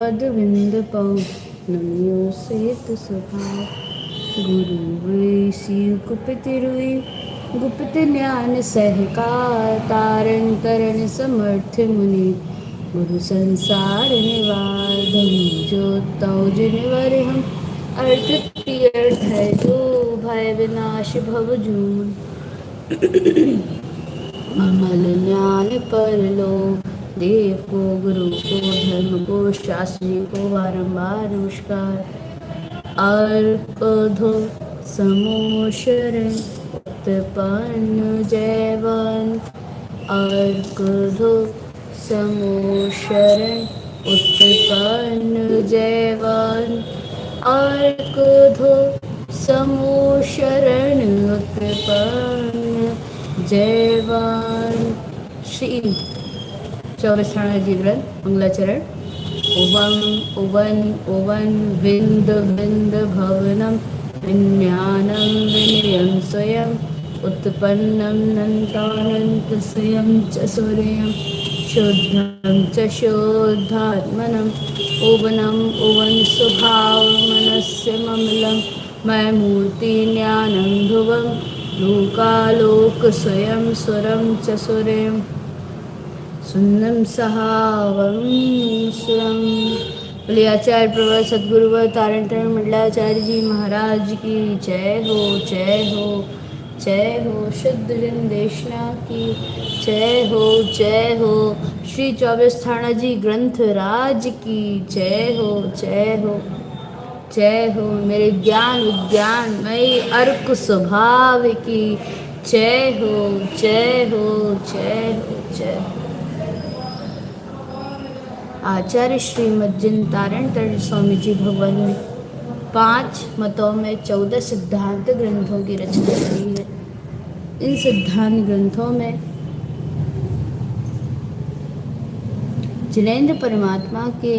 पदविंद पौ नमियो सेत स्वभाव गुरु हुई शिव कुपित रुई गुप्त ज्ञान सहकार तारण करण समर्थ मुनि गुरु संसार निवार धनु जो तौ जिनवर हम अर्थ तीर्थ है जो भय विनाश भव जून अमल ज्ञान परलो देव को गुरु को धर्म को शास्त्री को बारंबार नमस्कार अर्कधो समोशरण उत्पन्न जयवन अर्कधो समोशरण उत्पन्न जयवन अर्कधो समोशरण उत्पन्न जयवन। श्री चौरस्थाना जी ग्रंथ मंगलाचरण। उवं उवन उवन विंद विंद भवनं विज्ञानं विनयं स्वयं उत्पन्नं नन्तानन्त स्वयं च सूर्यं शुद्धं च शुद्धात्मनं उवनं उवन स्वभाव मनस्य ममलं मय मूर्ति ज्ञानं ध्रुवं लोकालोक स्वयं स्वरं च सूर्यं सुन्नम सहावम सुरम। बोले आचार्य प्रवर सदगुरुवर तारण तारण मंडलाचार्य जी महाराज की जय हो जय हो जय हो। शुद्ध जन देशना की जय हो जय हो। श्री चौबीस्थाना जी ग्रंथ राज की जय हो जय हो जय हो। मेरे ज्ञान विज्ञान मई अर्क स्वभाव की जय हो जय हो जय हो जय हो। आचार्य श्रीमद् जिन तारण तारण स्वामी जी भगवान ने 5 मतों में 14 सिद्धांत ग्रंथों की रचना की है। इन सिद्धांत ग्रंथों में जिनेंद्र परमात्मा के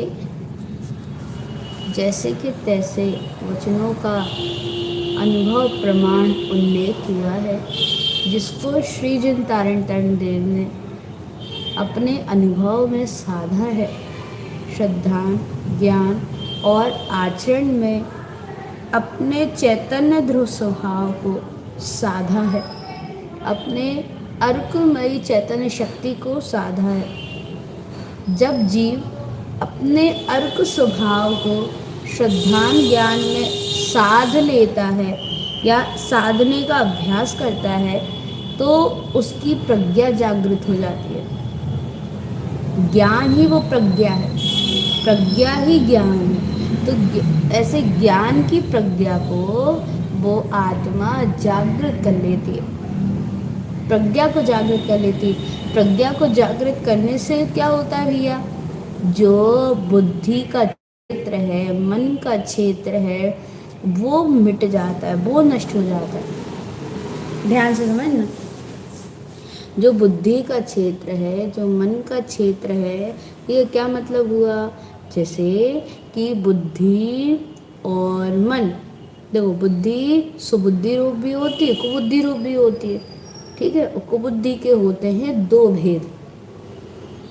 जैसे कि तैसे वचनों का अनुभव प्रमाण उल्लेख किया है, जिसको श्री जिन तारण तारण देव ने अपने अनुभव में साधा है। श्रद्धा ज्ञान और आचरण में अपने चैतन्य ध्रुव स्वभाव को साधा है, अपने अर्कमयी चैतन्य शक्ति को साधा है। जब जीव अपने अर्क स्वभाव को श्रद्धान ज्ञान में साध लेता है या साधने का अभ्यास करता है तो उसकी प्रज्ञा जागृत हो जाती है। ज्ञान ही वो प्रज्ञा है, प्रज्ञा ही ज्ञान है। तो ऐसे ज्ञान की प्रज्ञा को वो आत्मा जागृत कर लेती है, प्रज्ञा को जागृत कर लेती है। प्रज्ञा को जागृत करने से क्या होता है भैया, जो बुद्धि का क्षेत्र है, मन का क्षेत्र है, वो मिट जाता है, वो नष्ट हो जाता है। ध्यान से समझना, जो बुद्धि का क्षेत्र है, जो मन का क्षेत्र है, ये क्या मतलब हुआ। जैसे कि बुद्धि और मन, देखो बुद्धि सुबुद्धि रूप भी होती है, कुबुद्धि रूप भी होती है, ठीक है। कुबुद्धि के होते हैं 2 भेद।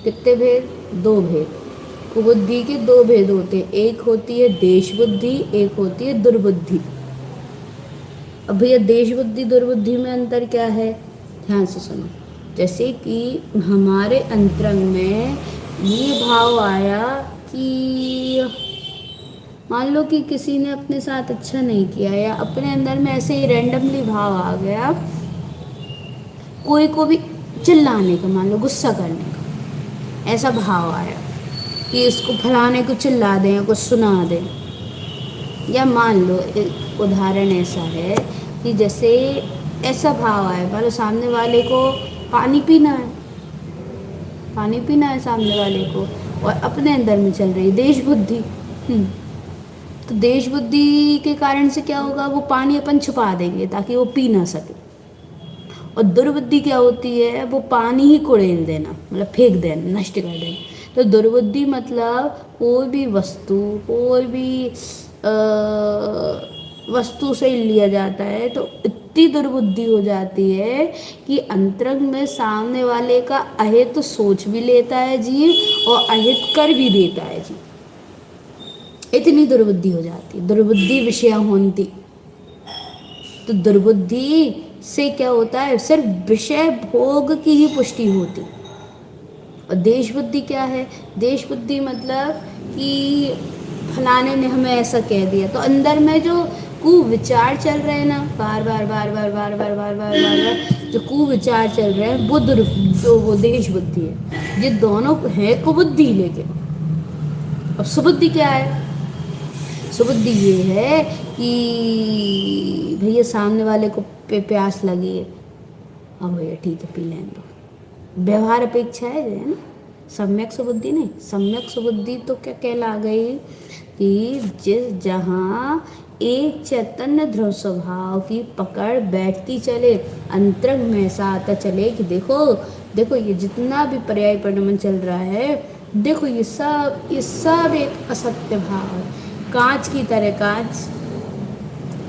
कितने भेद? 2 भेद। कुबुद्धि के 2 भेद होते हैं, एक होती है देश बुद्धि, एक होती है दुर्बुद्धि। अब भैया देश बुद्धि दुर्बुद्धि में अंतर क्या है, ध्यान से सुनो। जैसे कि हमारे अंतरंग में ये भाव आया कि मान लो कि किसी ने अपने साथ अच्छा नहीं किया, या अपने अंदर में ऐसे ही रैंडमली भाव आ गया कोई को भी चिल्लाने का, मान लो गुस्सा करने का, ऐसा भाव आया कि इसको फलाने को चिल्ला दें या कुछ सुना दें। या मान लो एक उदाहरण ऐसा है कि जैसे ऐसा भाव आया, मान लो सामने वाले को पानी पीना है, पानी पीना है सामने वाले को, और अपने अंदर में चल रही देश बुद्धि। तो देश बुद्धि के कारण से क्या होगा, वो पानी अपन छुपा देंगे ताकि वो पी ना सके। और दुर्बुद्धि क्या होती है, वो पानी ही कुड़ेल देना, मतलब फेंक देना, नष्ट कर देना। तो दुर्बुद्धि मतलब कोई भी वस्तु, कोई भी वस्तु से लिया जाता है तो इतनी दुर्बुद्धि हो जाती है कि अंतरंग में सामने वाले का अहित सोच भी लेता है जीव और अहित कर भी देता है जीव। इतनी दुर्बुद्धि हो जाती, दुर्बुद्धि विषय होती। तो दुर्बुद्धि से क्या होता है, सिर्फ विषय भोग की ही पुष्टि होती। और देश बुद्धि क्या है, देश बुद्धि मतलब कि फलाने ने हमें ऐसा कह दिया, तो अंदर में जो कुविचार चल रहे हैं ना, बार बार बार बार बार बार बार बार बार बार जो कुविचार चल रहे हैं, वो जो वो देश बुद्धि है। ये दोनों है कुबुद्धि। लेकिन अब सुबुद्धि क्या है, सुबुद्धि ये है कि भैया सामने वाले को प्यास लगी है, अब भैया ठीक है पी लेने दो, व्यवहार अपेक्षा है ना। सम्यक सुबुद्धि नहीं, सम्यक सुबुद्धि तो क्या कहला गई कि जिस जहाँ एक चैतन्य ध्रुव स्वभाव की पकड़ बैठती चले, अंतरंग में ऐसा आता चले कि देखो देखो ये जितना भी पर्याय परिणमन चल रहा है, देखो ये सब एक असत्य भाव है। कांच की तरह,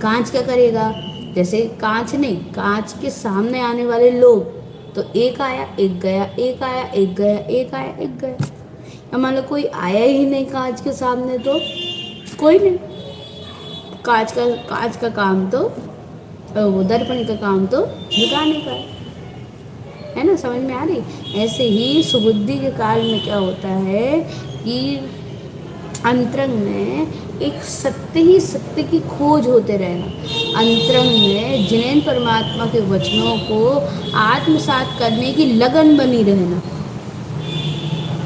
कांच क्या करेगा, जैसे कांच नहीं, कांच के सामने आने वाले लोग, तो एक आया एक गया, एक आया एक गया, एक आया एक गया। या मान लो कोई आया ही नहीं कांच के सामने, तो कोई नहीं। कांच का काम तो, वो दर्पण का काम तो झुकाने का है ना। समझ में आ रही। ऐसे ही सुबुद्धि के काल में क्या होता है कि अंतरंग में एक सत्य ही सत्य की खोज होते रहना। अंतरंग में जिनेन परमात्मा के वचनों को आत्मसात करने की लगन बनी रहना,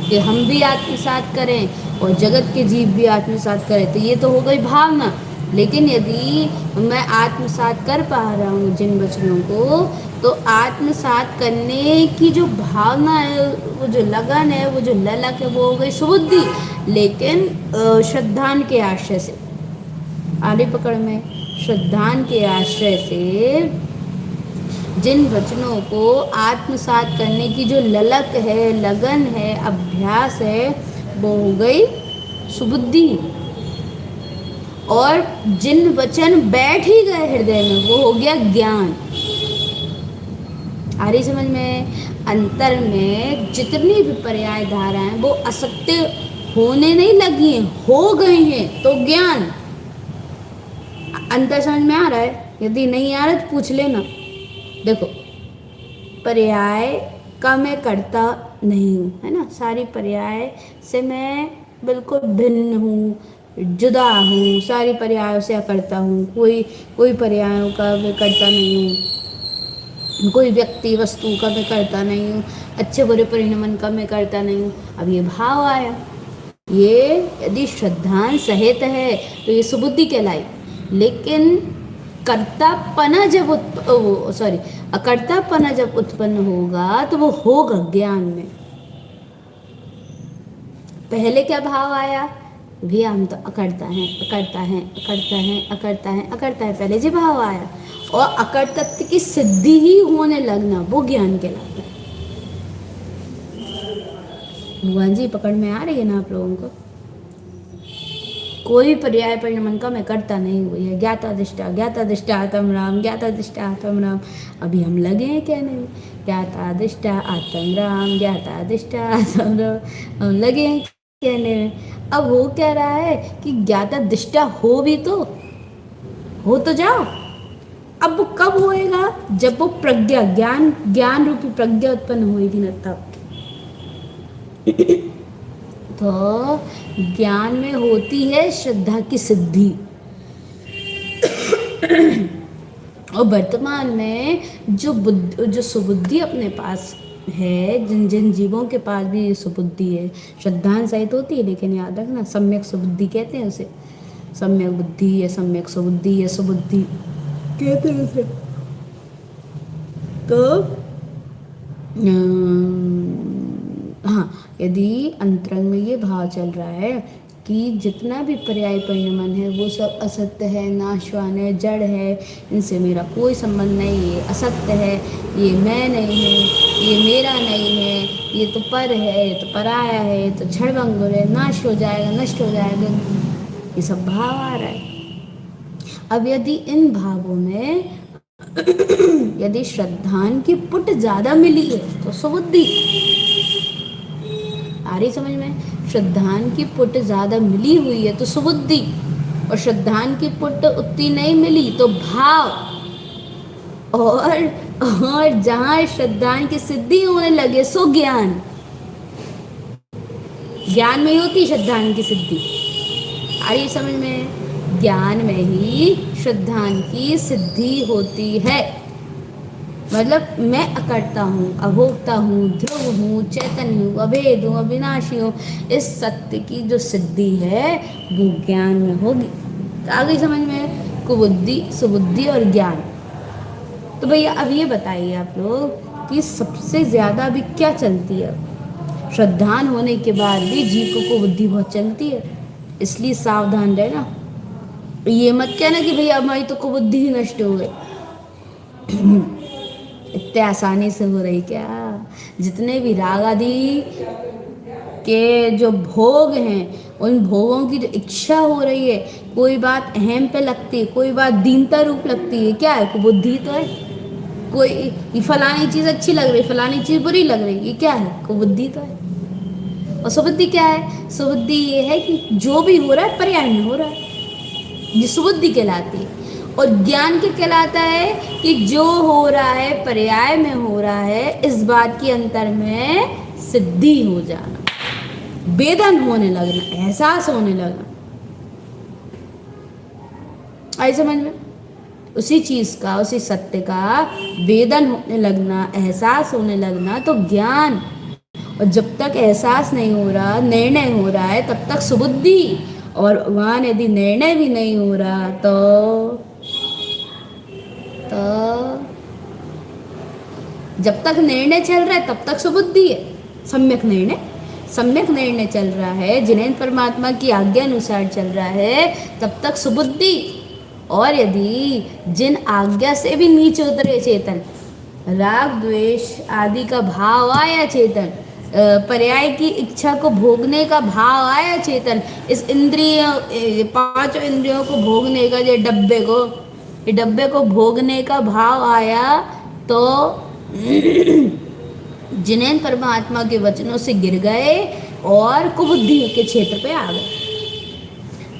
कि हम भी आत्मसात करें और जगत के जीव भी आत्मसात करें। तो ये तो हो गई भावना। लेकिन यदि मैं आत्मसात कर पा रहा हूँ जिन वचनों को, तो आत्मसात करने की जो भावना है, वो जो लगन है, वो जो ललक है, वो हो गई सुबुद्धि। लेकिन श्रद्धान के आश्रय से, आगे पकड़ में, श्रद्धान के आश्रय से जिन वचनों को आत्मसात करने की जो ललक है, लगन है, अभ्यास है, वो हो गई सुबुद्धि। और जिन वचन बैठ ही गए हृदय में, वो हो गया ज्ञान। आ रही समझ में। अंतर में जितनी भी पर्याय धाराएं वो असत्य होने नहीं लगी हैं, हो गई हैं, तो ज्ञान। अंतर समझ में आ रहा है? यदि नहीं आ रहा तो पूछ लेना। देखो, पर्याय का मैं करता नहीं हूँ, है ना। सारी पर्याय से मैं बिल्कुल भिन्न हूँ, जुदा हूँ। सारी पर्यायों से अकर्ता हूँ। कोई पर्यायों का मैं करता नहीं हूँ, कोई व्यक्ति वस्तु का मैं करता नहीं हूँ, अच्छे बुरे परिणमन का मैं करता नहीं हूँ। अब ये भाव आया, ये यदि श्रद्धान सहित है तो ये सुबुद्धि कहलाई। लेकिन कर्तापना जब अकर्तापना जब उत्पन्न होगा, तो वो होगा ज्ञान में। पहले क्या भाव आया, भैया हम तो अकर्ता हैं, अकर्ता हैं, अकर्ता हैं, अकर्ता हैं, अकर्ता है, पहले जी भाव आया। और अकर्तत्व की सिद्धि ही होने लगना, वो ज्ञान कहलाता है। भगवान जी पकड़ में आ रही है ना आप लोगों को। कोई पर्याय परिणमन का मैं करता नहीं हुई है। ज्ञातादिष्टा ज्ञातादिष्टा आत्म राम, ज्ञातादिष्टा आत्म राम। अभी हम लगे हैं कहने में, ज्ञातादिष्टा आत्म राम, ज्ञातादिष्टा आत्म राम, हम लगे हैं कहने में। अब हो क्या रहा है कि ज्ञातादिष्टा हो भी तो हो तो जाओ। अब वो कब होएगा, जब वो प्रज्ञा, ज्ञान रूपी प्रज्ञा उत्पन्न होएगी ना, तब। तो ज्ञान में होती है श्रद्धा की सिद्धि। और वर्तमान में जो सुबुद्धि अपने पास है, जिन जिन जीवों के पास भी ये सुबुद्धि है, श्रद्धान सहित होती है, लेकिन याद रखना सम्यक सुबुद्धि कहते हैं उसे। सम्यक बुद्धि या सम्यक सुबुद्धि या सुबुद्धि कहते हैं उसे। तो हाँ, यदि अंतरंग में ये भाव चल रहा है कि जितना भी पर्याय परिणमन है वो सब असत्य है, नाशवान है, जड़ है, इनसे मेरा कोई संबंध नहीं, ये असत्य है, ये मैं नहीं है, ये मेरा नहीं है, ये तो पर है, ये तो पराया है, ये तो क्षणभंगुर है, नाश हो जाएगा, नष्ट हो जाएगा, ये सब भाव आ रहा है। अब यदि इन भावों में यदि श्रद्धान की पुट ज्यादा मिली है, तो सुबुद्धि आ रही समझ में। श्रद्धान की पुट ज़्यादा मिली हुई है तो सुबुद्धि, और श्रद्धान की पुट उतनी नहीं मिली तो भाव, और जहाँ श्रद्धान की सिद्धि होने लगे सो ज्ञान। ज्ञान में ही होती श्रद्धान की सिद्धि। आ रही समझ में? ज्ञान में ही श्रद्धान की सिद्धि होती है। मतलब मैं अकर्ता हूँ, अभोक्ता हूँ, ध्रुव हूँ, चैतन्य हूँ, अभेद हूँ, अविनाशी हूँ, इस सत्य की जो सिद्धि है वो ज्ञान में होगी। तो आगे समझ में? कुबुद्धि, सुबुद्धि और ज्ञान। तो भैया अब ये बताइए आप लोग कि सबसे ज़्यादा अभी क्या चलती है? श्रद्धान होने के बाद भी जीव को कुबुद्धि बहुत चलती है, इसलिए सावधान रहना। ये मत कहना कि भैया हमारी तो कुबुद्धि ही नष्ट हो गई। इतने आसानी से हो रही क्या? जितने भी राग आदि के जो भोग हैं, उन भोगों की जो इच्छा हो रही है, कोई बात अहम पे लगती है, कोई बात दीनता रूप लगती है, क्या है? कुबुद्धि तो है। कोई फलानी चीज़ अच्छी लग रही, फलानी चीज़ बुरी लग रही, ये क्या है? कुबुद्धि तो है। और सुबुद्धि क्या है? सुबुद्धि ये है कि जो भी हो रहा है पर्याय में हो रहा है, ये सुबुद्धि कहलाती है। और ज्ञान क्या कहलाता है? कि जो हो रहा है पर्याय में हो रहा है, इस बात की अंतर में सिद्धि हो जाना, वेदन होने लगना, एहसास होने लगना। आई समझ में? उसी चीज का, उसी सत्य का वेदन होने लगना, एहसास होने लगना तो ज्ञान। और जब तक एहसास नहीं हो रहा, निर्णय हो रहा है, तब तक सुबुद्धि। और भगवान यदि निर्णय भी नहीं हो रहा तो जब तक निर्णय चल रहा है तब तक सुबुद्धि है। सम्यक निर्णय चल रहा है, जिनेन्द्र परमात्मा की आज्ञा अनुसार चल रहा है, तब तक सुबुद्धि। और यदि जिन आज्ञा से भी नीचे उतरे चेतन, राग द्वेष आदि का भाव आया चेतन, पर्याय की इच्छा को भोगने का भाव आया चेतन, इस इंद्रिय पांचों इंद्रियों को भोगने का, ये डब्बे को भोगने का भाव आया तो जिनेन्द्र परमात्मा के वचनों से गिर गए और कुबुद्धि के क्षेत्र पे आ गए।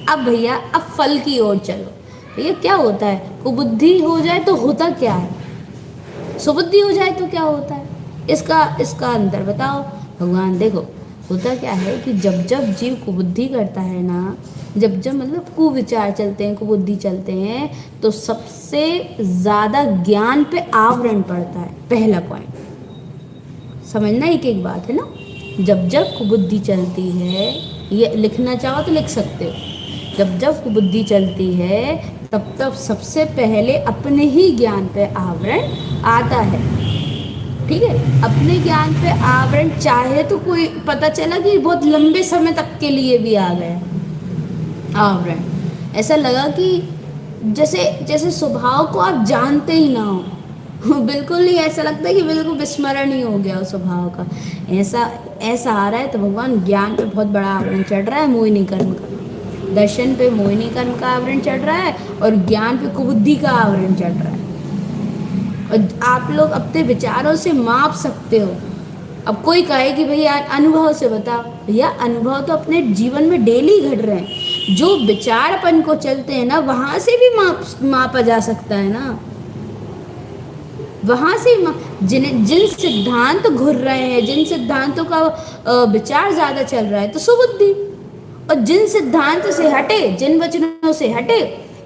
अब भैया अब फल की ओर चलो। भैया क्या होता है? कुबुद्धि हो जाए तो होता क्या है? सुबुद्धि हो जाए तो क्या होता है? इसका अंतर बताओ। भगवान देखो, होता क्या है कि जब जब जीव कुबुद्धि करता है ना, जब जब मतलब कुविचार चलते हैं, कुबुद्धि चलते हैं, तो सबसे ज़्यादा ज्ञान पे आवरण पड़ता है। पहला पॉइंट समझना, एक एक बात है ना। जब जब कुबुद्धि चलती है, ये लिखना चाहो तो लिख सकते हो। जब जब कुबुद्धि चलती है तब तब सबसे पहले अपने ही ज्ञान पे आवरण आता है। ठीक है, अपने ज्ञान पे आवरण चाहे तो कोई पता चला कि बहुत लंबे समय तक के लिए भी आ गया आवरण, ऐसा लगा कि जैसे जैसे स्वभाव को आप जानते ही ना हो। बिल्कुल ही ऐसा लगता है कि बिल्कुल विस्मरण ही हो गया उस स्वभाव का। ऐसा आ रहा है तो भगवान ज्ञान पे बहुत बड़ा आवरण चढ़ रहा है, मोहिनी कर्म का। दर्शन पे मोहिनी कर्म का आवरण चढ़ रहा है और ज्ञान पे कुबुद्धि का आवरण चढ़ रहा है। और आप लोग अपने विचारों से माप सकते हो। अब कोई कहे कि भैया अनुभव से बताओ, भैया अनुभव तो अपने जीवन में डेली घट रहे हैं। जो विचारपन को चलते हैं ना, वहां से भी मापा जा सकता है ना। वहां से जिन सिद्धांत घुर रहे हैं, जिन सिद्धांतों का विचार ज्यादा चल रहा है तो सुबुद्धि। और जिन सिद्धांत से हटे, जिन वचनों से हटे,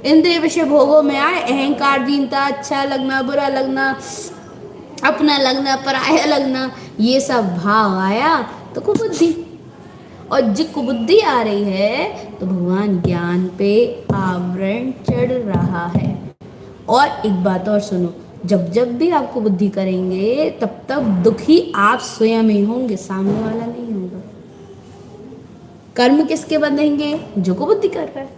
इंद्रिय विषय भोगों में आए, अहंकार, दीनता, अच्छा लगना, बुरा लगना, अपना लगना, पराया लगना, ये सब भाव आया तो कुबुद्धि। और जो कुबुद्धि आ रही है तो भगवान ज्ञान पे आवरण चढ़ रहा है। और एक बात और सुनो, जब जब भी आप कुबुद्धि करेंगे तब तब दुखी आप स्वयं ही होंगे, सामने वाला नहीं होगा। कर्म किसके बंधेंगे? जो कुबुद्धि कर रहा है,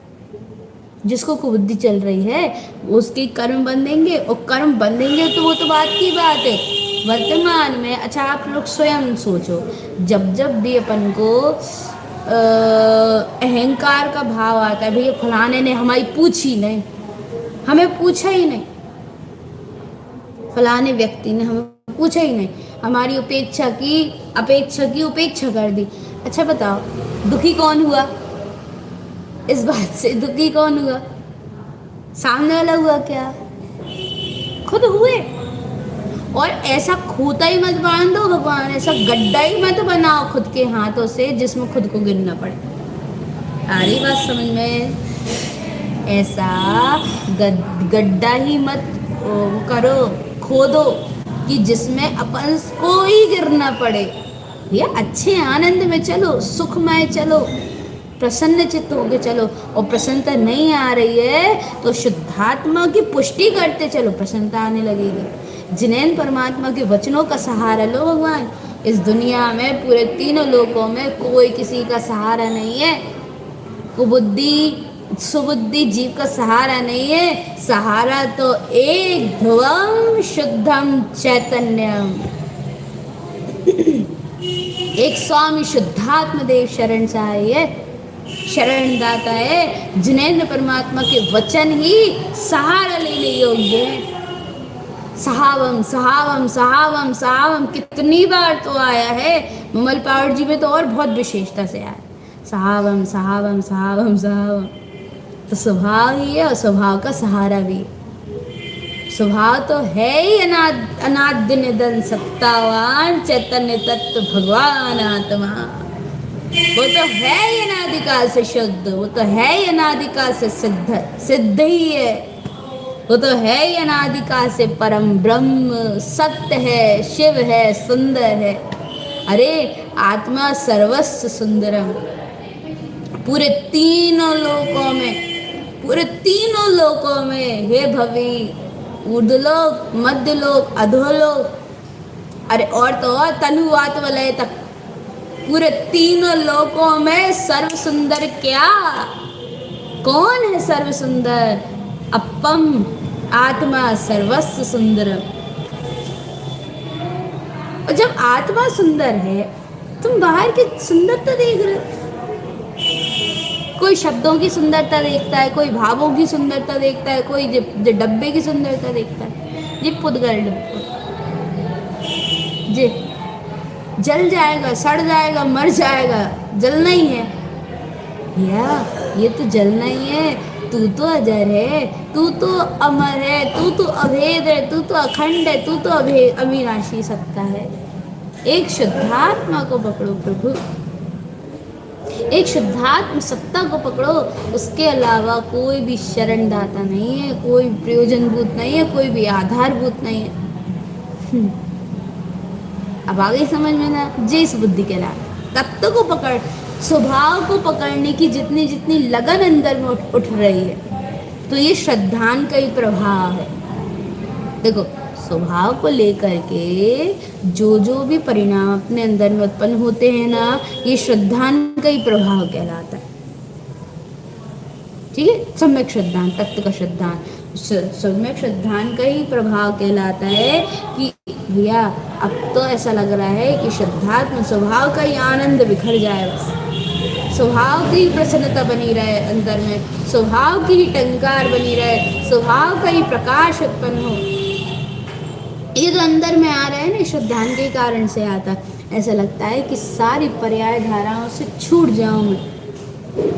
जिसको कुबुद्धि चल रही है उसके कर्म बंधेंगे। और कर्म बंधेंगे तो वो तो बात की बात है वर्तमान में। अच्छा आप लोग स्वयं सोचो, जब जब भी अपन को अहंकार का भाव आता है, भैया फलाने ने हमारी पूछी नहीं, हमें पूछा ही नहीं, फलाने व्यक्ति ने हमें पूछा ही नहीं, हमारी उपेक्षा की कर दी। अच्छा बताओ, दुखी कौन हुआ? इस बात से दुखी कौन हुआ? सामने वाला हुआ क्या? खुद हुए। और ऐसा खोता ही मत बांध दो भगवान, ऐसा गड्ढा ही मत बनाओ खुद के हाथों से जिसमें खुद को गिरना पड़े। आ रही बात समझ में? ऐसा गड्ढा ही मत करो, खोदो कि जिसमें अपन को ही गिरना पड़े। भैया अच्छे आनंद में चलो, सुखमय चलो, प्रसन्न चित्त होके चलो। और प्रसन्नता नहीं आ रही है तो शुद्धात्मा की पुष्टि करते चलो, प्रसन्नता आने लगेगी। जिनेन परमात्मा के वचनों का सहारा लो भगवान। इस दुनिया में पूरे तीनों लोकों में कोई किसी का सहारा नहीं है। कुबुद्धि सुबुद्धि जीव का सहारा नहीं है। सहारा तो एक ध्रुवम शुद्धम चैतन्यम, एक स्वामी शुद्धात्म देव शरण चाहिए, शरण दाता है। जिनेंद्र परमात्मा के वचन ही सहारा लेने योग्य है। सहावम सहावम सहावम सहावम कितनी बार तो आया है। विमल पावर जी में तो और बहुत विशेषता से आया, सहावम सहावम सहावम सहावम। तो स्वभाव ही है और स्वभाव का सहारा भी। स्वभाव तो है ही अनाद्य निधन सत्तावान चैतन्य तत्व भगवान आत्मा। वो तो है ही अनादिकाल से शुद्ध, वो तो है ही अनादिकाल से सिद्ध ही है। वो तो है ही अनादिकाल से परम ब्रह्म, सत्य है, शिव है, सुंदर है। अरे आत्मा सर्वस्व सुंदरम। पूरे तीनों लोकों में, पूरे तीनों लोकों में, हे भवी, ऊर्ध्वलोक, मध्यलोक, अधोलोक, अरे और तो और तनुवात वलय तक, पूरे तीनों लोकों में सर्व सुंदर क्या? कौन है सर्व सुंदर? अपम आत्मा सर्वस्व सुंदर। और जब आत्मा सुंदर है, तुम बाहर की सुंदरता देख रहे हो। कोई शब्दों की सुंदरता देखता है, कोई भावों की सुंदरता देखता है, कोई डब्बे की सुंदरता देखता है। जी पुदगल डब्बे जी जल जाएगा, सड़ जाएगा, मर जाएगा, जलना ही है। या ये तो जलना ही है। तू तो अजर है, तू तो अमर है, तू तो अभेद है, तू तो अखंड है, तू तो अविनाशी सत्ता है। एक शुद्धात्मा को पकड़ो प्रभु, एक शुद्धात्म सत्ता को पकड़ो। उसके अलावा कोई भी शरण दाता नहीं है, कोई प्रयोजनभूत नहीं है, कोई भी आधारभूत नहीं है। अब आगे समझ में ना? जिस बुद्धि के अलावा तत्व को पकड़, स्वभाव को पकड़ने की जितनी जितनी लगन अंदर में उठ रही है, तो ये श्रद्धान का ही प्रभाव है। देखो स्वभाव को लेकर के जो भी परिणाम अपने अंदर में उत्पन्न होते हैं ना, ये श्रद्धान का ही प्रभाव कहलाता है। ठीक है, सम्यक श्रद्धान, तत्व का श्रद्धान, सम्यक श्रद्धान का ही प्रभाव कहलाता है कि भैया अब तो ऐसा लग रहा है कि श्रद्धात्म स्वभाव का ही आनंद बिखर जाए, बस स्वभाव की ही प्रसन्नता बनी रहे अंदर में, स्वभाव की ही टंकार बनी रहे, स्वभाव का ही प्रकाश उत्पन्न हो। ये तो अंदर में आ रहा है ना, श्रद्धान के कारण से आता। ऐसा लगता है कि सारी पर्याय धाराओं से छूट जाऊं मैं,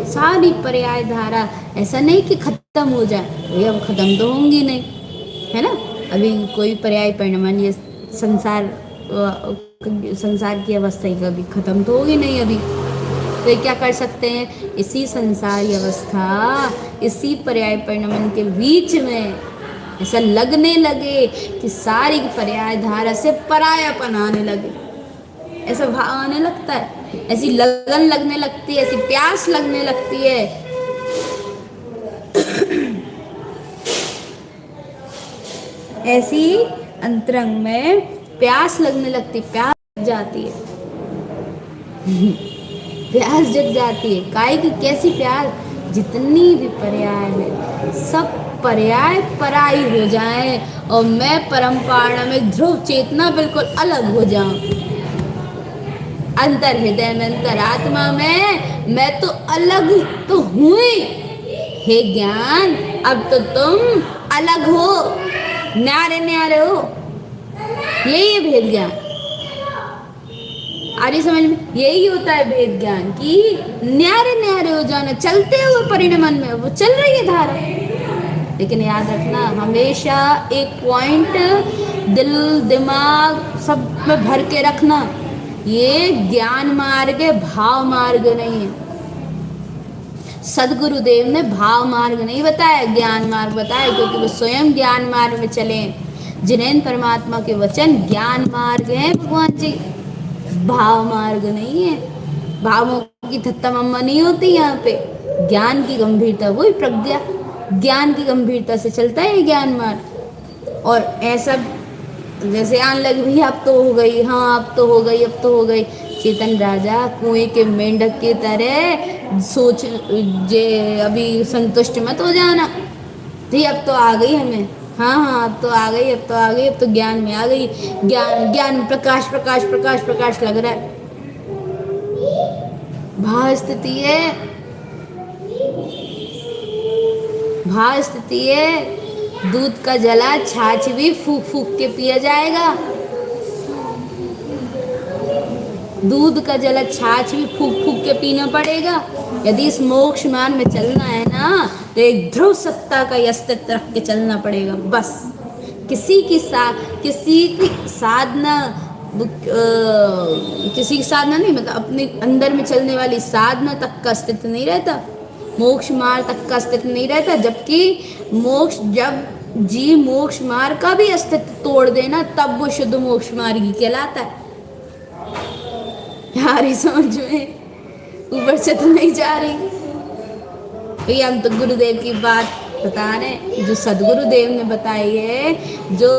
सारी पर्याय धारा। ऐसा नहीं कि खत्म हो जाए, ये अब खत्म तो होंगी नहीं, है ना। अभी कोई पर्याय परिणाम, ये संसार की अवस्था ही कभी खत्म तो होगी नहीं अभी। तो ये क्या कर सकते हैं? इसी संसारी अवस्था, इसी पर्याय परिणाम के बीच में ऐसा लगने लगे कि सारी पर्याय धारा से परायापन आने लगे, ऐसा भाव आने लगता है, ऐसी लगन लगने लगती है, ऐसी प्यास लगने लगती है। ऐसी अंतरंग में प्यास लगने लगती, प्यास जग जाती है। प्यास जग जाती है। काय की कैसी प्यास? जितनी भी पर्याय है सब पर्याय पराई हो जाए और मैं परम्परा में ध्रुव चेतना बिल्कुल अलग हो जाऊं। अंतर हृदय में, अंतरात्मा में मैं तो अलग तो हूँ ही। हे ज्ञान, अब तो तुम अलग हो, न्यारे न्यारे हो। यही है भेद ज्ञान। आ रही समझ में? यही होता है वेद ज्ञान की न्यारे न्यारे हो जाना, चलते हुए परिणमन में वो चल रही है धारा। लेकिन याद रखना हमेशा एक पॉइंट दिल दिमाग सब में भर के रखना, ये ज्ञान मार्ग है, भाव मार्ग नहीं है। सदगुरुदेव ने भाव मार्ग नहीं बताया, ज्ञान मार्ग बताया, क्योंकि वो स्वयं ज्ञान मार्ग में चले। जिनेन्द्र परमात्मा के वचन ज्ञान मार्ग है भगवान जी, भाव मार्ग नहीं है। भावों की थत्ता मम्मा नहीं होती यहाँ पे। ज्ञान की गंभीरता, वही प्रज्ञा, ज्ञान की गंभीरता से चलता है ज्ञान मार्ग। और ऐसा जैसे आन लग भी अब तो हो गई, हाँ अब तो हो गई, अब तो हो गई। चेतन राजा कुएं के मेंढक की तरह सोच जे अभी संतुष्ट मत हो जाना, जी अब तो आ गई हमें, हाँ हाँ अब तो आ गई, अब तो आ गई, अब तो ज्ञान में आ गई, ज्ञान ज्ञान प्रकाश प्रकाश प्रकाश प्रकाश लग रहा है। भाव स्थिति है, भाव स्थिति है। दूध का जला छाछ भी फूक फूक के पिया जाएगा, दूध का जला छाछ भी फूक फूक के पीना पड़ेगा। यदि इस मोक्ष मार्ग में चलना है ना, तो एक ध्रुव सत्ता का अस्तित्व रख के चलना पड़ेगा बस। किसी की साधना किसी की साधना नहीं, मतलब अपने अंदर में चलने वाली साधना तक का अस्तित्व नहीं रहता, मोक्ष मार्ग तक का अस्तित्व नहीं रहता। जबकि मोक्ष, जब जी मोक्ष मार्ग का भी अस्तित्व तोड़ देना, तब वो शुद्ध मोक्ष मार्ग ही कहलाता है। यार समझ में ऊपर से तो नहीं जा रही भैया, हम तो गुरुदेव की बात बता रहे, जो सदगुरुदेव ने बताई है, जो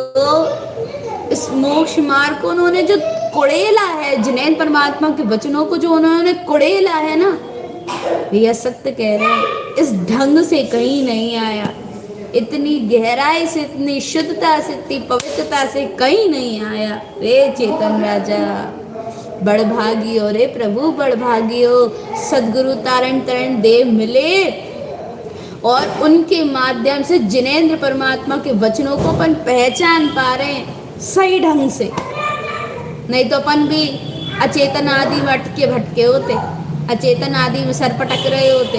इस मोक्ष मार्ग को उन्होंने जो कुड़ेला है, जिनेन्द्र परमात्मा के वचनों को जो उन्होंने कुड़ेला है ना, भैया सत्य कह रहे हैं, इस ढंग से कहीं नहीं आया, इतनी गहराई से, इतनी शुद्धता से, इतनी पवित्रता से कहीं नहीं आया। रे चेतन राजा बड़भागी हो रे प्रभु, बड़भागी हो, सदगुरु तारण तरण देव मिले और उनके माध्यम से जिनेन्द्र परमात्मा के वचनों को अपन पहचान पा रहे हैं सही ढंग से। नहीं तो अपन भी अचेतन आदि में अटके भटके होते, अचेतन आदि में सर पटक रहे होते।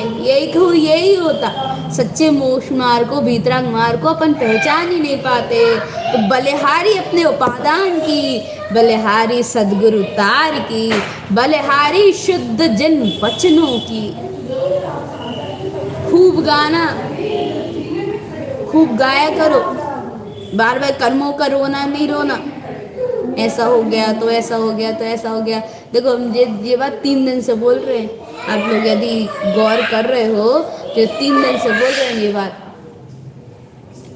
यही होता, सच्चे मोक्ष मार्ग को, भीतरंग मार्ग को अपन पहचान ही नहीं पाते। तो बलिहारी अपने उपादान की, बलिहारी सदगुरु तार की, बलिहारी शुद्ध जिन वचनों की। खूब गाना, खूब गाया करो, बार बार कर्मों का रोना नहीं रोना, ऐसा हो गया तो ऐसा हो गया तो ऐसा हो गया। देखो हम ये बात 3 दिन से बोल रहे हैं, आप लोग यदि गौर कर रहे हो तो 3 दिन से बोल रहे हैं ये बात।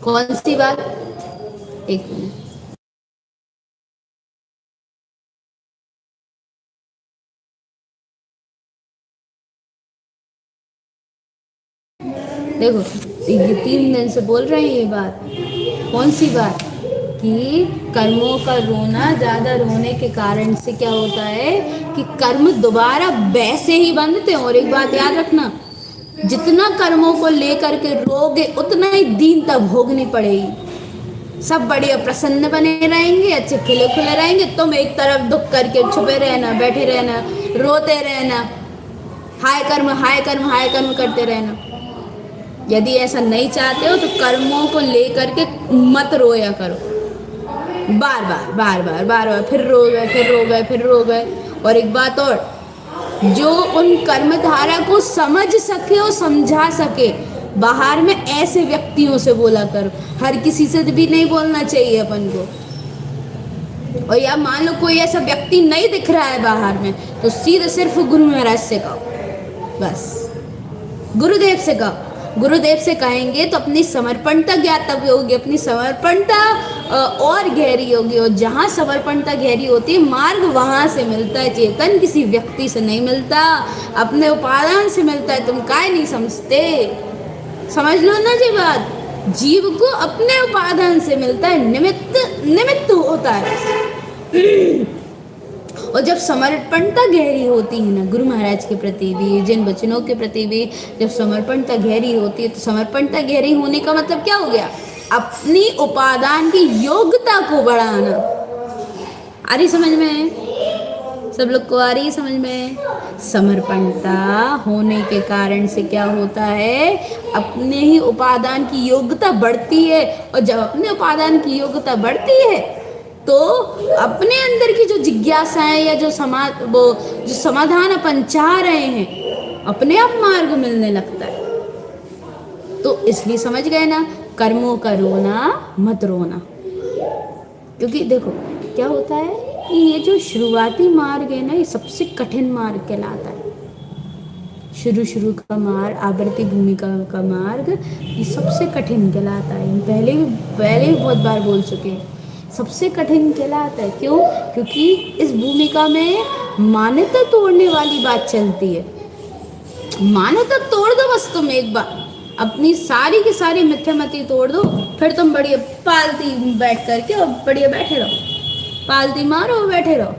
कौन सी बात? एक मिनट, देखो ये 3 दिन से बोल रहे हैं ये बात। कौन सी बात? कि कर्मों का रोना, ज्यादा रोने के कारण से क्या होता है कि कर्म दोबारा वैसे ही बंधते हैं। और एक बात याद रखना, जितना कर्मों को लेकर के रोगे उतना ही दीनता भोगनी पड़ेगी। सब बढ़िया प्रसन्न बने रहेंगे, अच्छे खिले खुले रहेंगे, तुम एक तरफ दुख करके छुपे रहना, बैठे रहना, रोते रहना, हाय कर्म हाय कर्म हाय कर्म करते रहना। यदि ऐसा नहीं चाहते हो तो कर्मों को लेकर के मत रोया करो, बार बार बार बार बार बार, फिर रो गए फिर रो गए फिर रो गए। और एक बात और, जो उन कर्मधारा को समझ सके और समझा सके, बाहर में ऐसे व्यक्तियों से बोला करो, हर किसी से भी नहीं बोलना चाहिए अपन को। और या मान लो कोई ऐसा व्यक्ति नहीं दिख रहा है बाहर में, तो सीधे सिर्फ गुरु महाराज से कहो, बस गुरुदेव से कहो। गुरुदेव से कहेंगे तो अपनी समर्पणता ज्ञातव्य होगी, अपनी समर्पणता और गहरी होगी। और जहाँ समर्पणता गहरी होती है, मार्ग वहाँ से मिलता है चेतन, किसी व्यक्ति से नहीं मिलता, अपने उपादान से मिलता है। तुम काय नहीं समझते? समझ लो ना जी बात, जीव को अपने उपादान से मिलता है, निमित्त होता है। और जब समर्पणता गहरी होती है ना गुरु महाराज के प्रति भी, जिन वचनों के प्रति भी, जब समर्पणता गहरी होती है, तो समर्पणता गहरी होने का मतलब क्या हो गया? अपनी उपादान की योग्यता को बढ़ाना। अरे समझ में सब लोग को आ रही है समझ में? समर्पणता होने के कारण से क्या होता है, अपने ही उपादान की योग्यता बढ़ती है। और जब अपने उपादान की योग्यता बढ़ती है तो अपने अंदर की जो जिज्ञासाएं या जो समाधान अपन चाह रहे हैं, अपने आप मार्ग मिलने लगता है। तो इसलिए समझ गए ना, कर्मों का रोना मत रोना। क्योंकि देखो क्या होता है कि ये जो शुरुआती मार्ग है ना, ये सबसे कठिन मार्ग कहलाता है। शुरू का मार्ग, आवर्ती भूमिका का मार्ग, ये सबसे कठिन कहलाता है। हम पहले भी बहुत बार बोल चुके हैं, सबसे कठिन कहलाता है। क्यों? क्योंकि इस भूमिका में मान्यता तोड़ने वाली बात चलती है। मान्यता तोड़ दो बस तुम एक बार, अपनी सारी की सारी मिथ्यामति तोड़ दो, फिर तुम बढ़िया पालती बैठ करके और बढ़िया बैठे रहो, पालती मारो बैठे रहो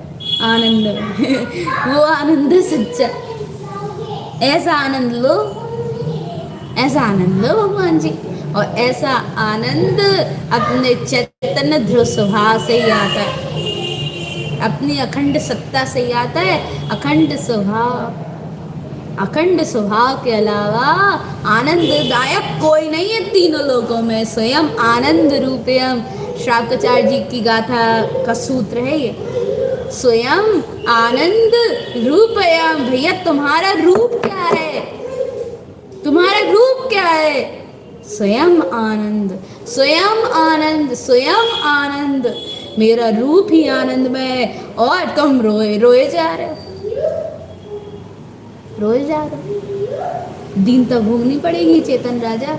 आनंद में। वो आनंद सच्चा, ऐसा आनंद लो, ऐसा आनंद लो भगवान जी। और ऐसा आनंद अपने चैतन्य ध्रुव स्वभाव से ही आता है, अपनी अखंड सत्ता से ही आता है। अखंड स्वभाव, अखंड स्वभाव के अलावा आनंददायक कोई नहीं है तीनों लोकों में। स्वयं आनंद रूपयम, श्रावकाचार्य जी की गाथा का सूत्र है ये। स्वयं आनंद रूपयम। भैया तुम्हारा रूप क्या है? तुम्हारा रूप क्या है? स्वयं आनंद, स्वयं आनंद, स्वयं आनंद। मेरा रूप ही आनंद में है और तुम रोए रोए जा रहे हो, रोए जा रहे हो। दीनता भोगनी पड़ेगी चेतन राजा।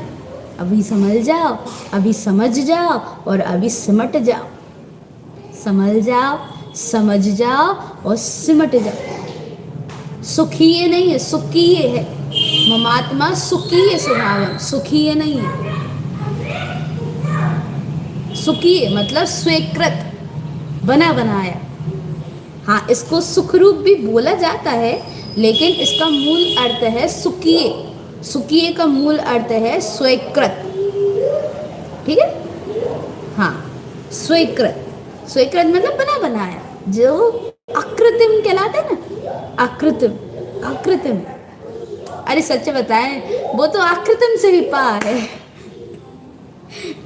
अभी समझ जाओ, अभी समझ जाओ और अभी सिमट जाओ। समझ जाओ, समझ जाओ और सिमट जाओ। सुखीय नहीं है, सुखीय है। ममात्मा सुखीय स्वभाव, सुखीय नहीं है। सुखीय मतलब स्वीकृत, बना बनाया। हाँ, इसको सुखरूप भी बोला जाता है, लेकिन इसका मूल अर्थ है सुखीय। सुखीय का मूल अर्थ है स्वीकृत। ठीक है? हाँ, स्वीकृत। स्वीकृत मतलब बना बनाया, जो अकृत्रिम कहलाता है ना। अकृत्रिम, अकृत्रिम। अरे सच बताएं, वो तो अकृत्रिम से भी पार है,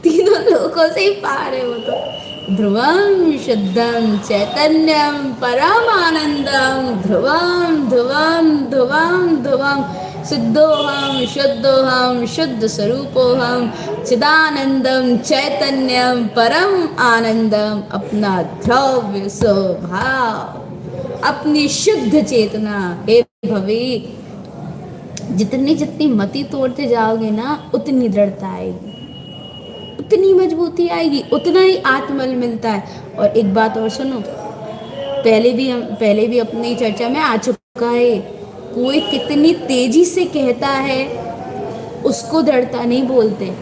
तीनों लोगों से ही पार है वो तो। ध्रुवम शुद्धम चैतन्यम परम आनंदम, ध्रुवम ध्रुवम ध्रुवम ध्रुवम, सिद्धोहम शुद्धोहम शुद्ध स्वरूपोहम, चिदानंदम चैतन्यम परम आनंदम। अपना ध्रुव स्वभाव, अपनी शुद्ध चेतना। हे भवी, जितनी जितनी मति तोड़ते जाओगे ना, उतनी दृढ़ता आएगी, उतनी मजबूती आएगी, उतना ही आत्मबल मिलता है। और एक बात और सुनो, पहले भी अपनी चर्चा में आ चुका है, कोई कितनी तेजी से कहता है उसको दृढ़ता नहीं बोलते।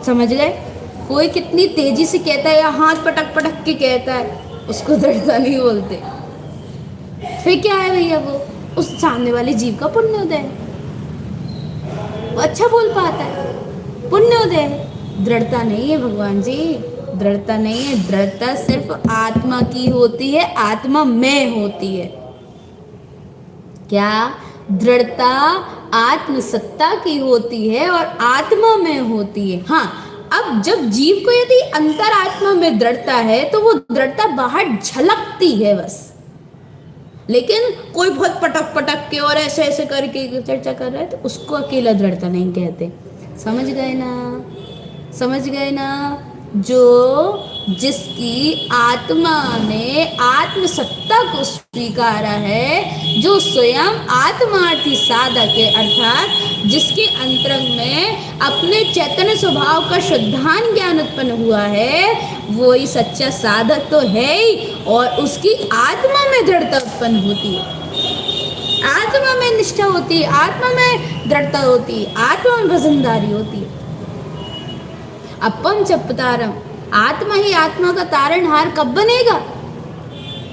समझ गए? कोई कितनी तेजी से कहता है या हाथ पटक पटक के कहता है, उसको दृढ़ता नहीं बोलते। फिर क्या है भैया? वो उस सामने वाले जीव का पुण्योदय है, वो अच्छा बोल पाता है, पुण्योदय है। दृढ़ता नहीं है भगवान जी, दृढ़ता नहीं है। दृढ़ता सिर्फ आत्मा की होती है, आत्मा में होती है। क्या? दृढ़ता आत्मसत्ता की होती है और आत्मा में होती है। हाँ, अब जब जीव को यदि अंतरात्मा में दृढ़ता है तो वो दृढ़ता बाहर झलकती है बस। लेकिन कोई बहुत पटक पटक के और ऐसे ऐसे करके चर्चा कर रहा है तो उसको अकेला दृढ़ता नहीं कहते। समझ गए ना? समझ गए ना? जो जिसकी आत्मा ने आत्मसत्ता को स्वीकारा है, जो स्वयं आत्मार्थी साधक है, अर्थात जिसके अंतरंग में अपने चैतन्य स्वभाव का शुद्धान ज्ञान उत्पन्न हुआ है, वो ही सच्चा साधक तो है ही। और उसकी आत्मा में दृढ़ता उत्पन्न होती है, आत्मा में निष्ठा होती है, आत्मा में दृढ़ता होती है, आत्मा में वजनदारी होती है। अपम चपतारम, आत्मा ही आत्मा का तारणहार कब बनेगा?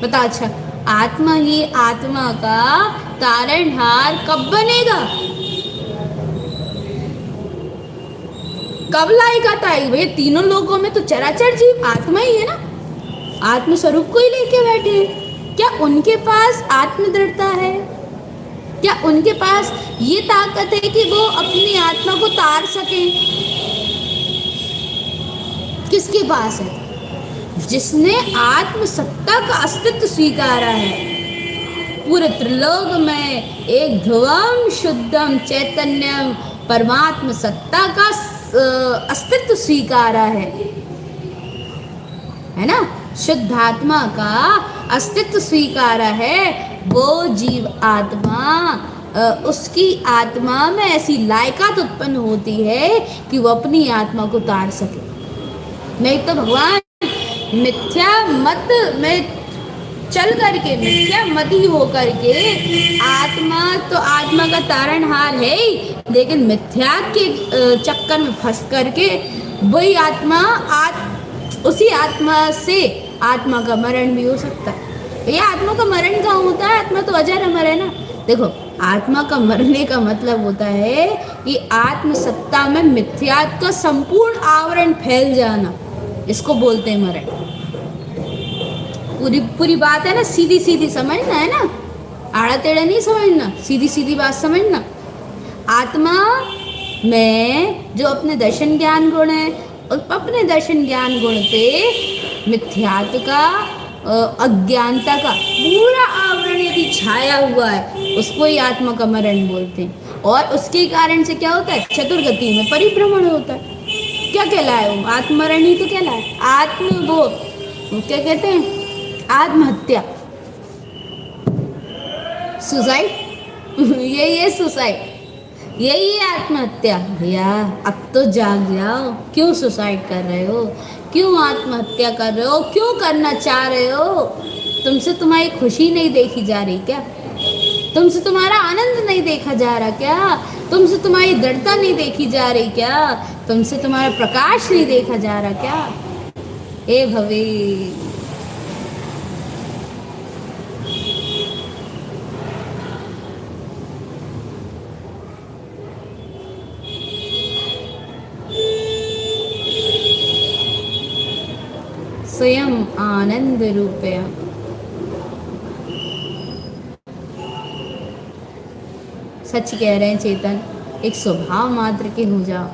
बता। अच्छा, आत्मा ही आत्मा का तारणहार कब बनेगा? कब लायक आता है? भैया तीनों लोगों में तो चराचर जीव आत्मा ही है ना, आत्मस्वरूप को ही लेके बैठे हैं। क्या उनके पास आत्मदृढ़ता है? क्या उनके पास ये ताकत है कि वो अपनी आत्मा को तार सकें? किसके पास है? जिसने आत्म सत्ता का अस्तित्व स्वीकारा है, पूरे त्रिलोक में एक ध्रुवम शुद्धम चैतन्यम परमात्म सत्ता का अस्तित्व स्वीकारा है ना, शुद्ध आत्मा का अस्तित्व स्वीकारा है। वो जीव आत्मा, उसकी आत्मा में ऐसी लायकात उत्पन्न होती है कि वो अपनी आत्मा को तार सके। नहीं तो भगवान मिथ्या मत में चल करके, मिथ्या मती हो करके, आत्मा तो आत्मा का तारणहार है ही, लेकिन मिथ्या के चक्कर में फंस करके वही आत्मा उसी आत्मा से आत्मा का मरण भी हो सकता है। ये आत्मा का मरण कहाँ होता है? आत्मा तो अजर अमर है ना। देखो, आत्मा का मरने का मतलब होता है कि आत्म सत्ता में मिथ्यात्व का संपूर्ण आवरण फैल जाना, इसको बोलते हैं मरण। पूरी बात है ना, सीधी सीधी समझना है ना, आड़ा टेढ़ा नहीं समझना, सीधी सीधी बात समझना। आत्मा में जो अपने दर्शन ज्ञान गुण है, अपने दर्शन ज्ञान गुण पे मिथ्यात्व का, अज्ञानता का पूरा आवरण यदि छाया हुआ है, उसको ही आत्मा का मरण बोलते हैं। और उसके कारण से क्या होता है? चतुर्गति में परिभ्रमण होता है। क्या कहलाए वो? आत्मरण ही तो कहलाए। आत्म वो क्या कहते हैं? आत्महत्या, सुसाइड यही है सुसाइड, यही है आत्महत्या। भैया अब तो जाग जाओ, क्यों सुसाइड कर रहे हो? क्यों आत्महत्या कर रहे हो? क्यों करना चाह रहे हो? तुमसे तुम्हारी खुशी नहीं देखी जा रही क्या? तुमसे तुम्हारा आनंद नहीं देखा जा रहा क्या? तुमसे तुम्हारी दृढ़ता नहीं देखी जा रही क्या? तुमसे तुम्हारा प्रकाश नहीं देखा जा रहा क्या? हे भवे, स्वयं आनंद रूपया। सच कह रहे हैं चेतन, एक स्वभाव मात्र के हो जाओ।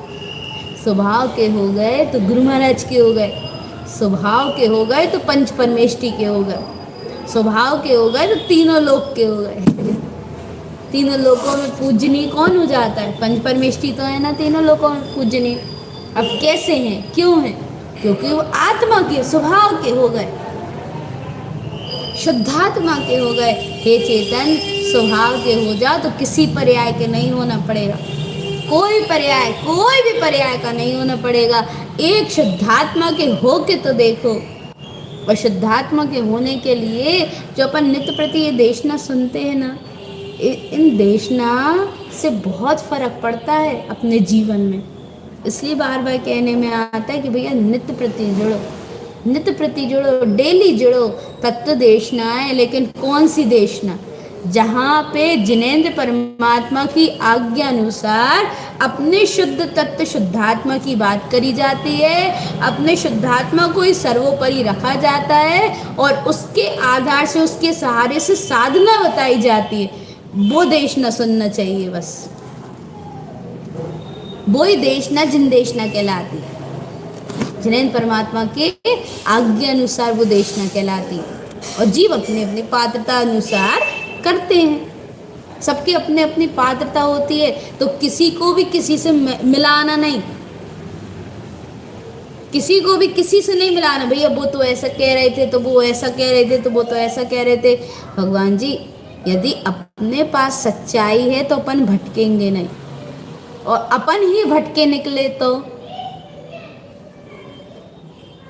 स्वभाव के हो गए तो गुरु महाराज के हो गए, स्वभाव के हो गए तो पंच परमेष्टि के हो गए, स्वभाव के हो गए तो तीनों लोक के हो गए। तीनों लोकों में पूजनीय कौन हो जाता है? पंच परमेष्टि तो है ना तीनों लोकों में पूजनीय। अब कैसे हैं? क्यों हैं? क्योंकि वो आत्मा के स्वभाव के हो गए, शुद्धात्मा के हो गए। हे चेतन, स्वभाव के हो जाओ तो किसी पर्याय के नहीं होना पड़ेगा, कोई भी पर्याय का नहीं होना पड़ेगा। एक शुद्धात्मा के हो के तो देखो। और शुद्धात्मा के होने के लिए जो अपन नित्य प्रति ये देशना सुनते हैं ना, इन देशना से बहुत फर्क पड़ता है अपने जीवन में। इसलिए बार बार कहने में आता है कि भैया नित्य प्रति जुड़ो, नित्य प्रति जुड़ो, डेली जुड़ो। तत्व देशना है, लेकिन कौन सी देशना? जहाँ पे जिनेंद्र परमात्मा की आज्ञा अनुसार अपने शुद्ध तत्व शुद्धात्मा की बात करी जाती है, अपने शुद्धात्मा को ही सर्वोपरि रखा जाता है और उसके आधार से, उसके सहारे से साधना बताई जाती है। वो देशना सुनना चाहिए बस। वो ही देशना जिन देशना कहलाती है। जिनेंद्र परमात्मा के आज्ञा अनुसार वो देशना कहलाती है। और जीव अपने अपने पात्रता अनुसार करते हैं। सबकी अपने अपनी पात्रता होती है, तो किसी को भी किसी से मिलाना नहीं, किसी को भी किसी से नहीं मिलाना। भैया वो तो ऐसा कह रहे थे, तो वो ऐसा कह रहे थे, तो वो तो ऐसा कह रहे थे। भगवान जी, यदि अपने पास सच्चाई है तो अपन भटकेंगे नहीं, और अपन ही भटके निकले तो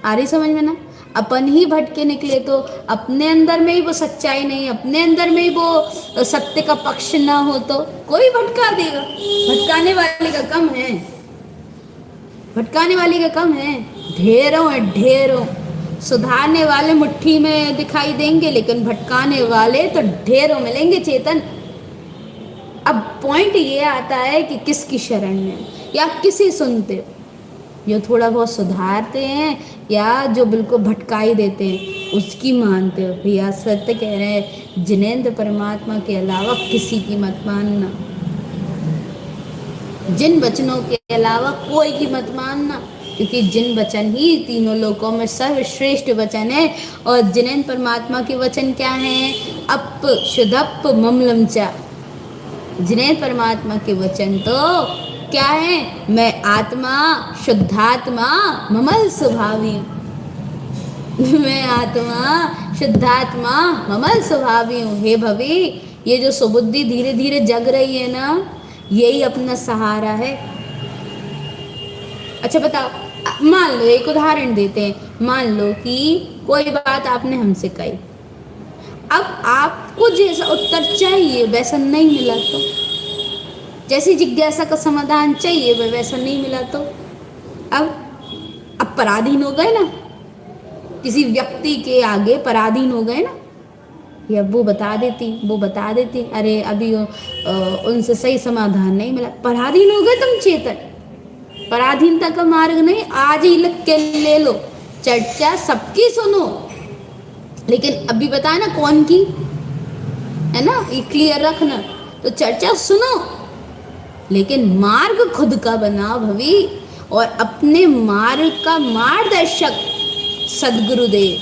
आ रही समझ में ना? अपन ही भटके निकले तो अपने अंदर में ही वो सच्चाई नहीं, अपने अंदर में ही वो सत्य का पक्ष ना हो तो कोई भटका देगा। भटकाने वाले का कम है, भटकाने वाली का कम है, ढेरों है ढेरों। सुधारने वाले मुट्ठी में दिखाई देंगे, लेकिन भटकाने वाले तो ढेरों मिलेंगे चेतन। अब पॉइंट ये आता है कि किसकी शरण में या किसे सुनते हो। जो थोड़ा बहुत सुधारते हैं या जो बिल्कुल भटकाई देते हैं उसकी मानते हो। भैया सत्य कह रहे हैं, जिनेंद्र परमात्मा के अलावा किसी की मत मानना, जिन वचनों के अलावा कोई की मत मानना, क्योंकि जिन वचन ही तीनों लोकों में सर्वश्रेष्ठ वचन है। और जिनेंद्र परमात्मा के वचन क्या हैं? अप शुद्धप ममलम चा। जिनेंद्र परमात्मा के वचन तो क्या है? मैं आत्मा शुद्धात्मा ममल स्वभावी, मैं आत्मा शुद्धात्मा ममल स्वभावी हूँ। हे भवी, ये जो सुबुद्धि धीरे धीरे जग रही है ना, यही अपना सहारा है। अच्छा बताओ, मान लो एक उदाहरण देते हैं, मान लो कि कोई बात आपने हमसे कही, अब आपको जैसा उत्तर चाहिए वैसा नहीं मिला तो, जैसी जिज्ञासा का समाधान चाहिए वह वैसा नहीं मिला तो अब पराधीन हो गए ना, किसी व्यक्ति के आगे पराधीन हो गए ना। या वो बता देती अरे अभी उनसे सही समाधान नहीं मिला, पराधीन हो गए तुम चेतन। पराधीनता का मार्ग नहीं, आज ही लिख के ले लो, चर्चा सबकी सुनो, लेकिन अभी बताया ना कौन की है ना, ये क्लियर रखना। तो चर्चा सुनो लेकिन मार्ग खुद का बनाओ भवी, और अपने मार्ग का मार्गदर्शक सदगुरुदेव,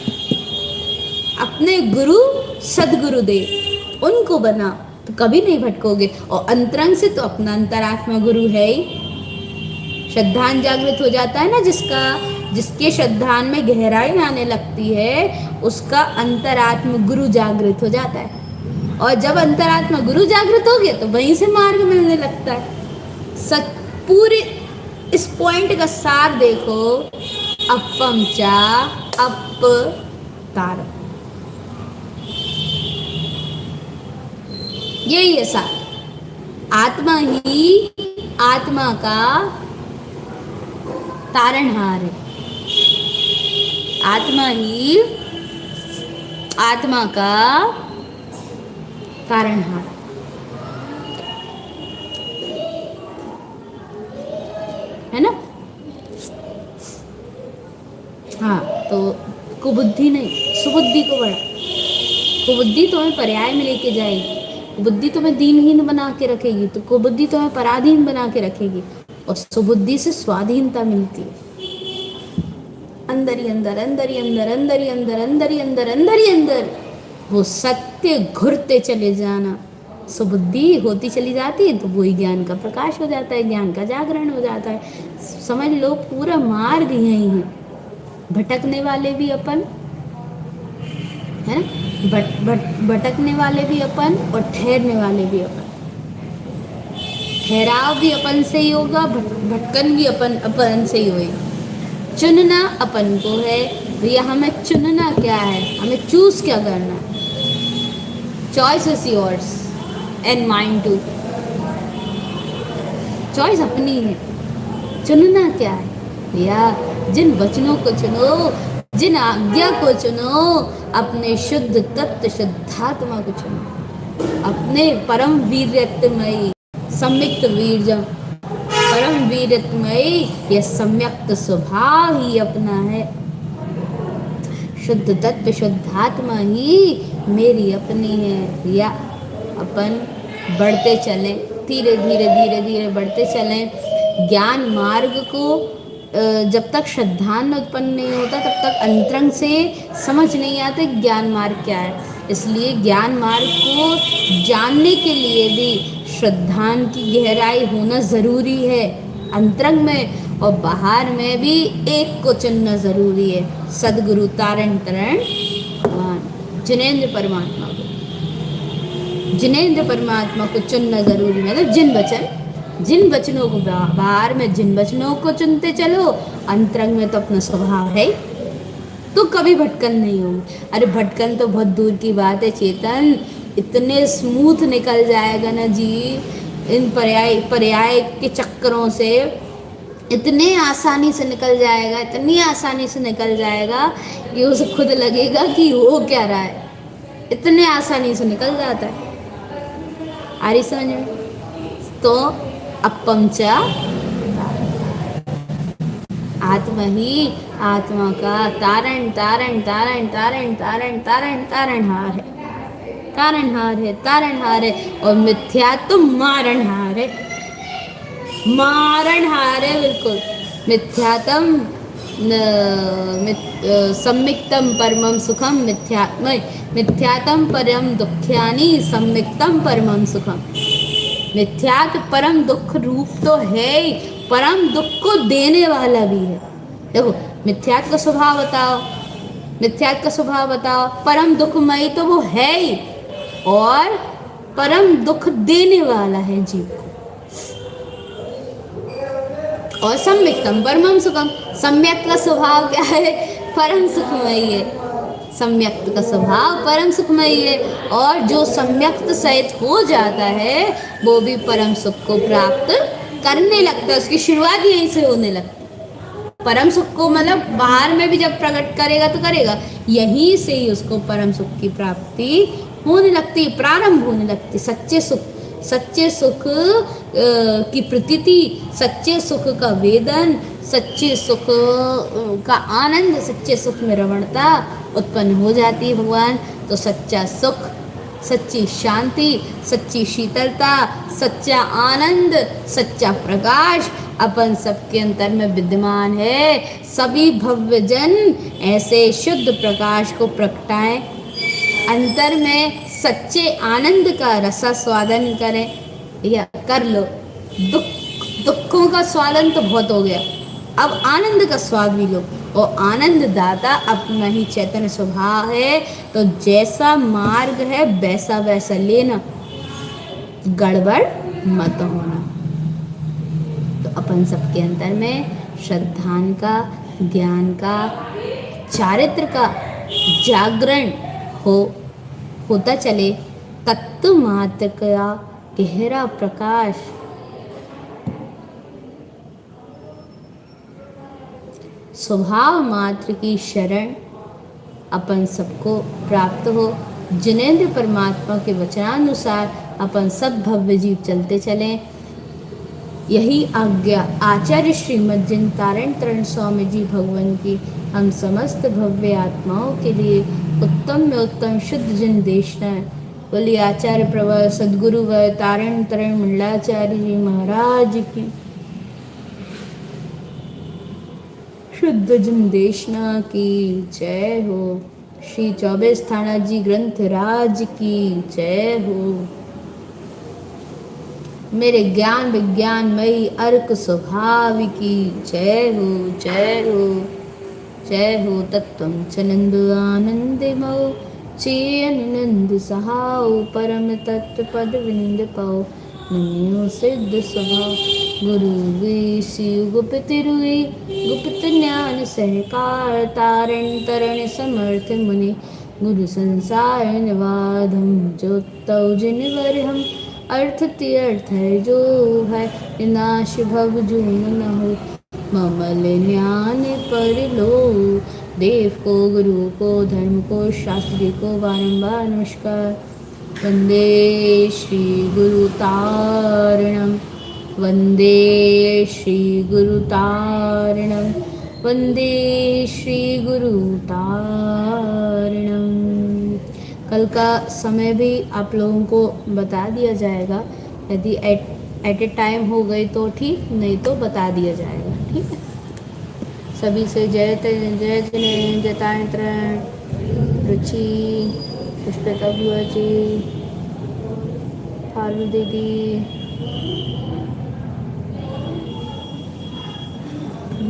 अपने गुरु सदगुरुदेव उनको बना तो कभी नहीं भटकोगे। और अंतरंग से तो अपना अंतरात्मा गुरु है ही। श्रद्धान जागृत हो जाता है ना जिसका, जिसके श्रद्धान में गहराई आने लगती है उसका अंतरात्मा गुरु जागृत हो जाता है। और जब अंतरात्मा गुरु जागृत हो गया तो वहीं से मार्ग मिलने लगता है। पूरे इस पॉइंट का सार देखो, अपम चा अप तार, यही है सार। आत्मा ही आत्मा का तारणहार है, आत्मा ही आत्मा का तारणहार है ना। हाँ, तो कुबुद्धि नहीं, सुबुद्धि को बढ़ा। कुबुद्धि तुम्हें पर्याय में लेके जाएगी, कुबुद्धि तुम्हें दीनहीन बना के रखेगी, तो कुबुद्धि तुम्हें पराधीन बना के रखेगी। और सुबुद्धि से स्वाधीनता मिलती है। अंदर ही अंदर, अंदर ही अंदर, अंदर ही अंदर, अंदर ही अंदर, अंदर ही अंदर वो सत्य घुरते चले जाना। सुबुद्धि होती चली जाती है तो वही ज्ञान का प्रकाश हो जाता है, ज्ञान का जागरण हो जाता है। समझ लो पूरा मार्ग यही है। भटकने वाले भी अपन है ना, भटकने वाले भी अपन और ठहरने वाले भी अपन। ठहराव भी अपन से ही होगा, भटकन भी अपन से ही होगी। चुनना अपन को है भैया, हमें चुनना क्या है, हमें चूज क्या करना है। Choice is yours and mind too, choice अपनी है। चुनना क्या है भैया, जिन वचनों को चुनो, जिन आज्ञा को चुनो, अपने शुद्ध तत्व शुद्धात्मा को चुनो, अपने परम वीर्यत्मयी सम्यक्त वीर्यम, परम वीरत्मयी यह सम्यक्त स्वभाव ही अपना है। शुद्ध तत्व शुद्धात्मा ही मेरी अपनी है। या अपन बढ़ते चलें, धीरे धीरे धीरे धीरे बढ़ते चलें। ज्ञान मार्ग को जब तक श्रद्धान उत्पन्न नहीं होता तब तक अंतरंग से समझ नहीं आते ज्ञान मार्ग क्या है। इसलिए ज्ञान मार्ग को जानने के लिए भी श्रद्धान की गहराई होना ज़रूरी है अंतरंग में, और बाहर में भी एक को चुनना ज़रूरी है। सदगुरु तारण तरण भगवान जिनेंद्र परमात्मा को, जिनेंद्र परमात्मा को चुनना ज़रूरी, मतलब जिन वचनों को बाहर में जिन वचनों को चुनते चलो, अंतरंग में तो अपना स्वभाव है तो कभी भटकन नहीं होगी। अरे भटकन तो बहुत दूर की बात है चेतन, इतने स्मूथ निकल जाएगा ना जी इन पर्याय के चक्करों से, इतने आसानी से निकल जाएगा, इतनी आसानी से निकल जाएगा कि उसे खुद लगेगा कि हो क्या रहा है, इतने आसानी से निकल जाता है। आ रही समझ में? तो अपम चा आत्मा ही आत्मा का तारण तारण तारण तारण तारण तारण तारणहार है, तारणहार है, तारणहार है। और मिथ्या तो मारणहार है, मारणहार है बिल्कुल। मिथ्यातम सम्मिक्तम परमम सुखम मिथ्यात्म, मिथ्यातम परम दुख्यानि सम्मिक्तम परमम सुखम। मिथ्यात परम दुख रूप तो है ही, परम दुख को देने वाला भी है। देखो मिथ्यात का स्वभाव बताओ, मिथ्यात का स्वभाव बताओ, परम दुखमयी तो वो है ही, और परम दुख देने वाला है जीव को। और सम्यक्तम परमम सुखम, सम्यक का स्वभाव क्या है? परम सुखमयी है। सम्यक्त का स्वभाव परम सुखमयी है, और जो सम्यक्त सहित हो जाता है वो भी परम सुख को प्राप्त करने लगता है। उसकी शुरुआत यहीं से होने लगती है। परम सुख को मतलब बाहर में भी जब प्रकट करेगा तो करेगा, यहीं से ही उसको परम सुख की प्राप्ति होने लगती, प्रारंभ होने लगती। सच्चे सुख, सच्चे सुख की प्रतीति, सच्चे सुख का वेदन, सच्चे सुख का आनंद, सच्चे सुख में रमणता उत्पन्न हो जाती है भगवान। तो सच्चा सुख, सच्ची शांति, सच्ची शीतलता, सच्चा आनंद, सच्चा प्रकाश अपन सबके अंतर में विद्यमान है। सभी भव्य जन ऐसे शुद्ध प्रकाश को प्रगटाएं, अंतर में सच्चे आनंद का रसास्वादन करें। या कर लो, दुखों का स्वादन तो बहुत हो गया, अब आनंद का स्वाद भी लो। और आनंद दाता अपना ही चैतन्य स्वभाव है, तो जैसा मार्ग है वैसा वैसा लेना, गड़बड़ मत होना। तो अपन सबके अंतर में श्रद्धान का, ज्ञान का, चारित्र का जागरण होता चले। तत्व मात्र का गहरा प्रकाश स्वभाव मात्र की शरण अपन सबको प्राप्त हो। जिनेंद्र परमात्मा के वचनानुसार अपन सब भव्य जीव चलते चलें, यही आज्ञा आचार्य श्रीमद् जिन तारण तरण स्वामी जी भगवान की हम समस्त भव्य आत्माओं के लिए उत्तम में उत्तम शुद्ध जिन देशना। बोलिए आचार्य प्रवर सदगुरु व तारण तरण मंडलाचार्य जी महाराज की शुद्ध जिन देशना की जय हो। श्री 24 थाना जी ग्रंथ राज की जय हो। मेरे ज्ञान विज्ञानमयी अर्क स्वभाव की जय हो, जय हो, जय हो। तत्वं च नंद आनंदमो चेयनिनंद सहाओ, परम तत्व पद विंद पाओ, नन्यो सिद्ध स्वभाव। गुरु विषि गुप्त रुई, गुप्त ज्ञान सहकार, तारण तरण समर्थ मुनि, गुरु संसार निवाधम, जो तव जिनवर हम अर्थ तीर्थ है जो है, विनाश भव जून न हो, ममल ज्ञान पर लो। देव को, गुरु को, धर्म को, शास्त्री को बारंबार नमस्कार। वंदे श्री गुरु तारणम, वंदे श्री गुरु तारणम, वंदे श्री गुरु तारणम। कल का समय भी आप लोगों को बता दिया जाएगा, यदि एट ए टाइम हो गई तो ठीक, नहीं तो बता दिया जाएगा, ठीक है। सभी से जय जय जय तारण रुचि, पुष्पिता बुआ जी, फालू दीदी,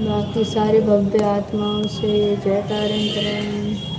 बाकी सारे भव्य आत्माओं से जय तारण तरण।